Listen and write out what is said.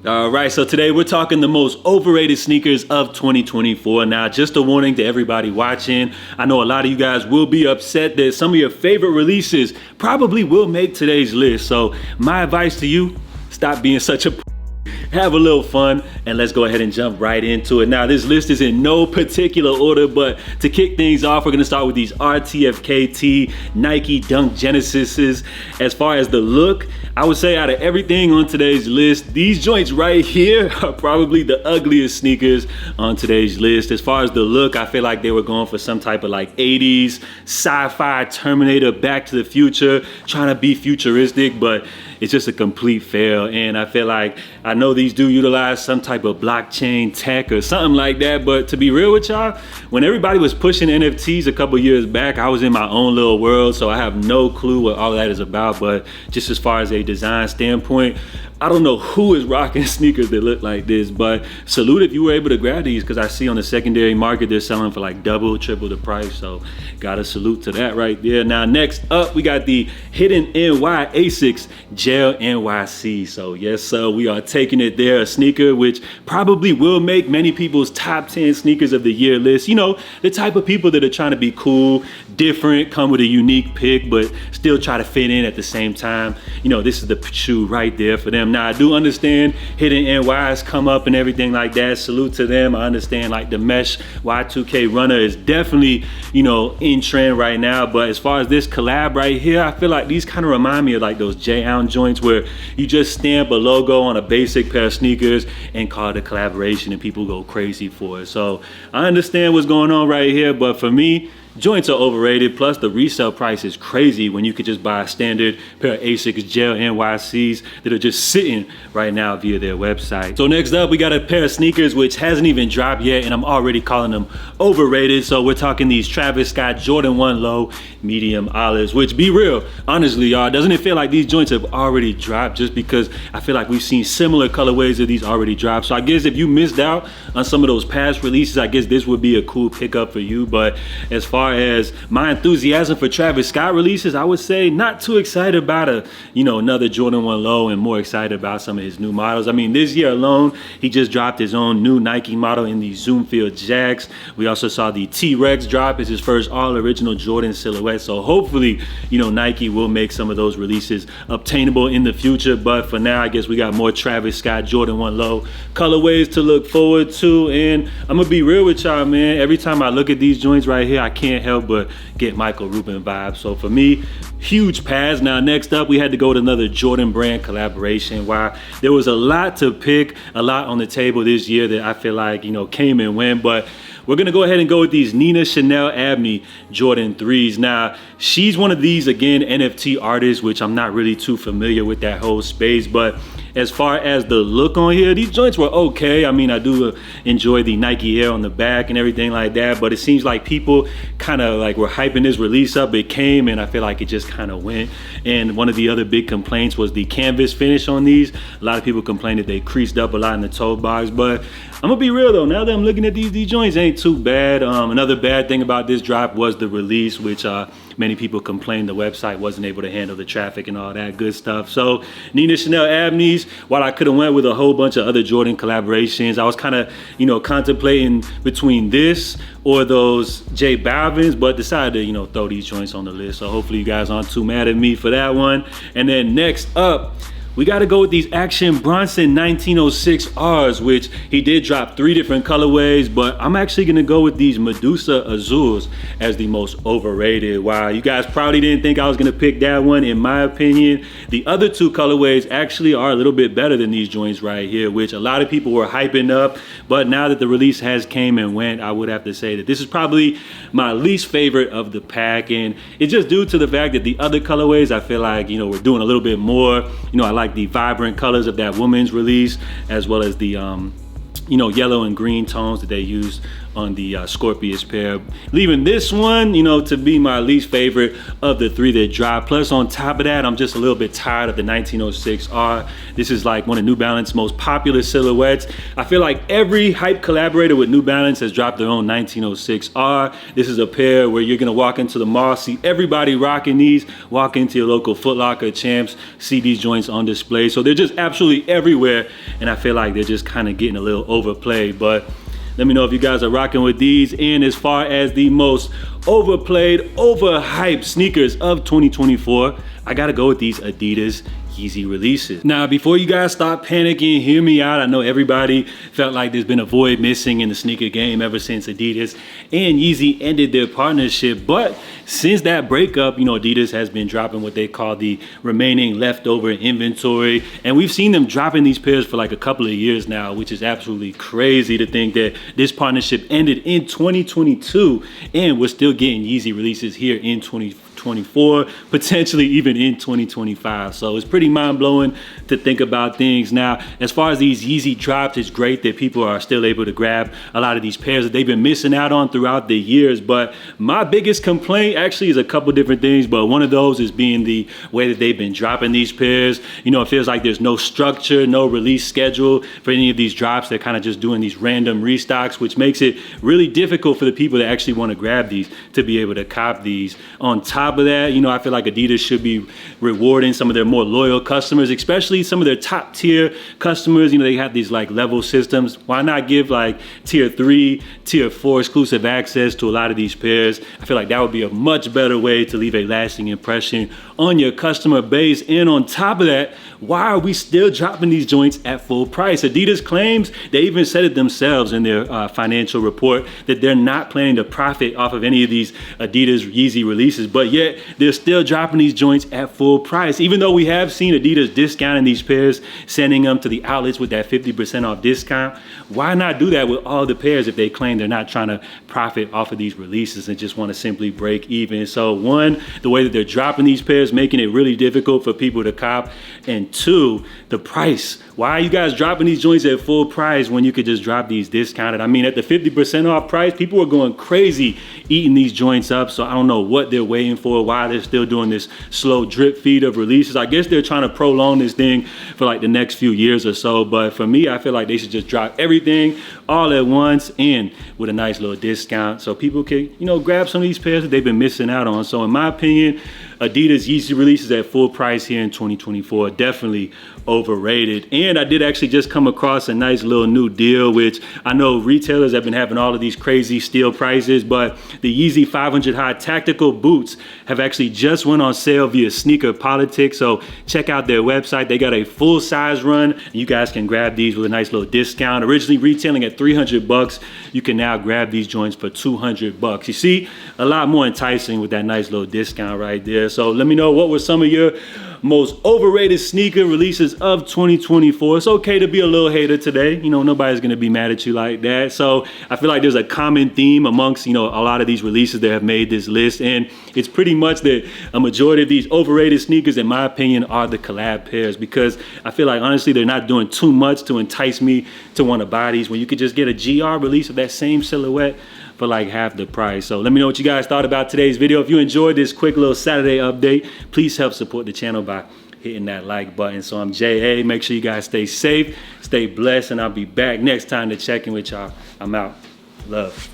All right, so today we're talking the most overrated sneakers of 2024. Now, just a warning to everybody watching. I know a lot of you guys will be upset that some of your favorite releases probably will make today's list. So my advice to you, stop being such a have a little fun, and let's go ahead and jump right into it. Now, this list is in no particular order, but to kick things off, we're gonna start with these RTFKT Nike Dunk Genesises. As far as the look, I would say out of everything on today's list, these joints right here are probably the ugliest sneakers on today's list. As far as the look, I feel like they were going for some type of like 80s sci-fi Terminator, Back to the Future, trying to be futuristic, but it's just a complete fail. And I feel like, I know these do utilize some type of blockchain tech or something like that, but to be real with y'all, when everybody was pushing NFTs a couple years back, I was in my own little world, so I have no clue what all that is about. But just as far as a design standpoint, I don't know who is rocking sneakers that look like this, but salute if you were able to grab these, because I see on the secondary market they're selling for like double, triple the price. So gotta salute to that right there. Now next up, we got the Hidden NY ASICS Gel-NYC. So yes, sir, we are taking it there. A sneaker which probably will make many people's top 10 sneakers of the year list. You know, the type of people that are trying to be cool, different, come with a unique pick, but still try to fit in at the same time. You know, this is the shoe right there for them. Now, I do understand Hidden NYs come up and everything like that. Salute to them. I understand like the mesh Y2K runner is definitely, you know, in trend right now. But as far as this collab right here, I feel like these kind of remind me of like those J-Own joints where you just stamp a logo on a basic pair of sneakers and call it a collaboration and people go crazy for it. So I understand what's going on right here, but for me, joints are overrated, plus the resale price is crazy when you could just buy a standard pair of ASICS Gel-NYCs that are just sitting right now via their website. So next up, we got a pair of sneakers which hasn't even dropped yet, and I'm already calling them overrated. So we're talking these Travis Scott Jordan 1 Low Medium Olives, which, be real, honestly, y'all, doesn't it feel like these joints have already dropped, just because I feel like we've seen similar colorways of these already dropped. So I guess if you missed out on some of those past releases, I guess this would be a cool pickup for you. But as far as my enthusiasm for Travis Scott releases, I would say not too excited about another Jordan 1 Low, and more excited about some of his new models. I mean, this year alone, he just dropped his own new Nike model in the Zoomfield Jacks. We also saw the T-Rex drop as his first all original Jordan silhouette. So hopefully, Nike will make some of those releases obtainable in the future. But for now, I guess we got more Travis Scott Jordan 1 Low colorways to look forward to. And I'm gonna be real with y'all, man. Every time I look at these joints right here, I can't help but get Michael Rubin vibes. So for me, huge pass. Now next up, we had to go to another Jordan brand collaboration. While there was a lot to pick, a lot on the table this year that I feel like came and went, but we're gonna go ahead and go with these Nina Chanel Abney Jordan 3s. Now, she's one of these, again, NFT artists, which I'm not really too familiar with that whole space, but as far as the look on here, these joints were okay. I mean, I do enjoy the Nike Air on the back and everything like that, but it seems like people kind of like were hyping this release up. It came and I feel like it just kind of went. And one of the other big complaints was the canvas finish on these. A lot of people complained that they creased up a lot in the toe box, but I'm gonna be real though, now that I'm looking at these joints ain't too bad. Another bad thing about this drop was the release, which many people complained the website wasn't able to handle the traffic and all that good stuff. So Nina Chanel Abneys, while I could have went with a whole bunch of other Jordan collaborations, I was kind of, contemplating between this or those J Balvins, but decided to, throw these joints on the list. So hopefully you guys aren't too mad at me for that one. And then next up, we got to go with these Action Bronson 1906Rs, which he did drop 3 different colorways, but I'm actually going to go with these Medusa Azules as the most overrated. Wow, you guys probably didn't think I was going to pick that one. In my opinion, the other 2 colorways actually are a little bit better than these joints right here, which a lot of people were hyping up. But now that the release has came and went, I would have to say that this is probably my least favorite of the pack. And it's just due to the fact that the other colorways, I feel like, we're doing a little bit more. I like the vibrant colors of that woman's release, as well as the you know, yellow and green tones that they used on the Scorpius pair, leaving this one, you know, to be my least favorite of the three that dropped. Plus, on top of that, I'm just a little bit tired of the 1906R. This is like one of New Balance's most popular silhouettes. I feel like every hype collaborator with New Balance has dropped their own 1906R. This is a pair where you're gonna walk into the mall, see everybody rocking these, walk into your local Foot Locker, Champs, see these joints on display. So they're just absolutely everywhere, and I feel like they're just kind of getting a little overplayed. But let me know if you guys are rocking with these. And as far as the most overplayed, overhyped sneakers of 2024, I gotta go with these Adidas Yeezy releases. Now, before you guys start panicking, hear me out. I know everybody felt like there's been a void missing in the sneaker game ever since Adidas and Yeezy ended their partnership. But since that breakup, you know, Adidas has been dropping what they call the remaining leftover inventory. And we've seen them dropping these pairs for like a couple of years now, which is absolutely crazy to think that this partnership ended in 2022 and we're still getting Yeezy releases here in 2024, potentially even in 2025. So it's pretty mind-blowing to think about things. Now, as far as these Yeezy drops, it's great that people are still able to grab a lot of these pairs that they've been missing out on throughout the years. But my biggest complaint actually is a couple different things, but one of those is being the way that they've been dropping these pairs. You know, it feels like there's no structure, no release schedule for any of these drops. They're kind of just doing these random restocks, which makes it really difficult for the people that actually want to grab these to be able to cop these. On top of that, you know, I feel like Adidas should be rewarding some of their more loyal customers, especially some of their top tier customers. You know, they have these like level systems. Why not give like tier 3, tier 4 exclusive access to a lot of these pairs? I feel like that would be a much better way to leave a lasting impression on your customer base. And on top of that, why are we still dropping these joints at full price? Adidas claims, they even said it themselves in their financial report, that they're not planning to profit off of any of these Adidas Yeezy releases, but yet they're still dropping these joints at full price. Even though we have seen Adidas discounting these pairs, sending them to the outlets with that 50% off discount, why not do that with all the pairs if they claim they're not trying to profit off of these releases and just want to simply break even? So one, the way that they're dropping these pairs, making it really difficult for people to cop, and two, the price. Why are you guys dropping these joints at full price when you could just drop these discounted? I mean, at the 50% off price, people are going crazy eating these joints up. So I don't know what they're waiting for, why they're still doing this slow drip feed of releases. I guess they're trying to prolong this thing for like the next few years or so. But for me, I feel like they should just drop everything all at once and with a nice little discount so people can, you know, grab some of these pairs that they've been missing out on. So in my opinion, Adidas Yeezy releases at full price here in 2024, definitely overrated. And I did actually just come across a nice little new deal, which I know retailers have been having all of these crazy steal prices, but the Yeezy 500 high tactical boots have actually just went on sale via Sneaker Politics. So check out their website. They got a full size run. You guys can grab these with a nice little discount. Originally retailing at 300 bucks, you can now grab these joints for 200 bucks. You see, a lot more enticing with that nice little discount right there. So let me know, what were some of your most overrated sneaker releases of 2024? It's okay to be a little hater today. You know, nobody's gonna be mad at you like that. So I feel like there's a common theme amongst, you know, a lot of these releases that have made this list. And it's pretty much that a majority of these overrated sneakers, in my opinion, are the collab pairs, because I feel like honestly, they're not doing too much to entice me to want to buy these when you could just get a GR release of that same silhouette for like half the price. So let me know what you guys thought about today's video. If you enjoyed this quick little Saturday update, please help support the channel by hitting that like button. So I'm J.A. Make sure you guys stay safe, stay blessed, and I'll be back next time to check in with y'all. I'm out. Love.